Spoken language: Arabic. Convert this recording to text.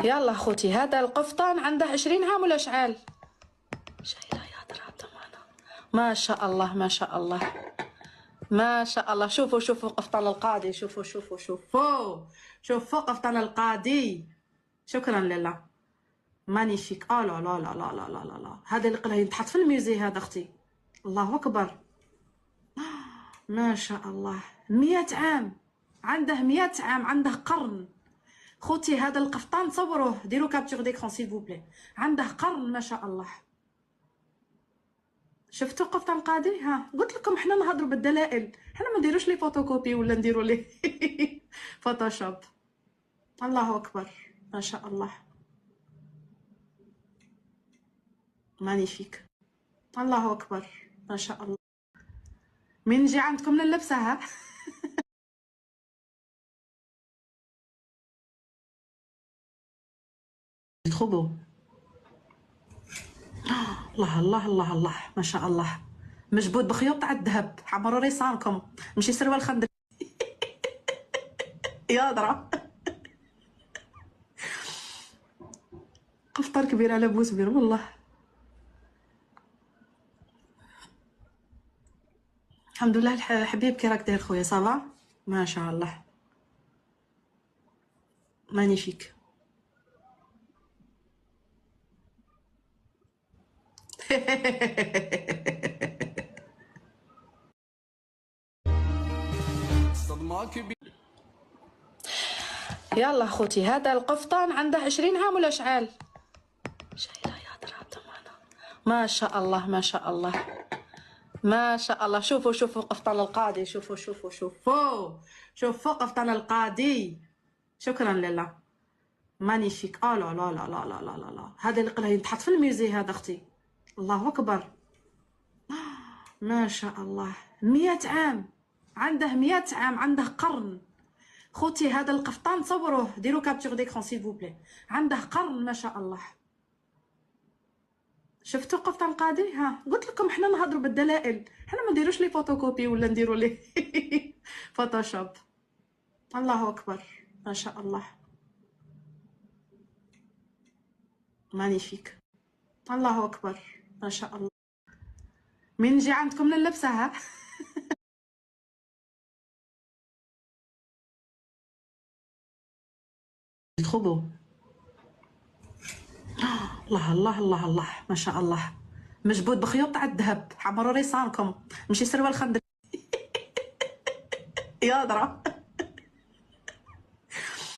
يلا خوتي، هذا القفطان عنده 20 عام ولا شحال؟ شايله يا درا ضمانه. ما شاء الله ما شاء الله ما شاء الله. شوفوا شوفوا قفطان القاضي، شوفوا شوفوا شوفوا شوفوا قفطان القاضي. شكرا لله، مانيفيك. اه لا لا لا لا لا لا لا، هذا اللي قلنا يتحط في الميوزي هذا اختي. الله اكبر، ما شاء الله. 100 عام، عنده 100 عام، عنده قرن. خوتي هذا القفطان صوروه، ديروا كابتور ديكرون سيل فو بلي، عنده قرن ما شاء الله. شفتوا قفطان القاضي؟ ها قلت لكم حنا نهضروا بالدلائل، حنا ما نديروش لي فوتوكوبي ولا نديروا لي فوتوشوب. الله اكبر ما شاء الله، مانيفيك. الله اكبر ما شاء الله. من نجي عندكم نلبسها تخبو. الله الله الله الله ما شاء الله، مجبود بخيوط تاع الذهب، عمروا ريصانكم، ماشي سروال خندق يا درا. قفطان كبير على بوزبير والله. الحمد لله. حبيب كي راك داير خويا؟ صافا ما شاء الله، مانيفيك. يلا خوتي، هذا القفطان عنده 20 عام ولا شحال؟ شايله يا درا ضمانه. ما شاء الله ما شاء الله ما شاء الله. شوفوا شوفوا قفطان القاضي، شوفوا شوفوا شوفوا شوفوا قفطان القاضي. شكرا لله، مانيفيك. اه لا لا لا لا لا لا لا لا، هذا اللي قلنا يتحط في الميوزي هذا اختي. الله اكبر، ما شاء الله. 100 عام، عنده 100 عام، عنده قرن. خوتي هذا القفطان صوروه، ديروا كابتور ديكرون سيل فو بلي، عنده قرن ما شاء الله. شفتوا قفطان القاضي؟ ها قلت لكم حنا نهضروا بالدلائل، حنا ما نديروش لي فوتوكوبي ولا نديروا لي فوتوشوب. الله اكبر ما شاء الله، مانيفيك. الله اكبر ما شاء الله. من نجي عندكم نلبسها تخبو. الله الله الله الله ما شاء الله، مجبود بخيوط تاع الذهب، عمروا ريصانكم، ماشي سروال خندق يا درا.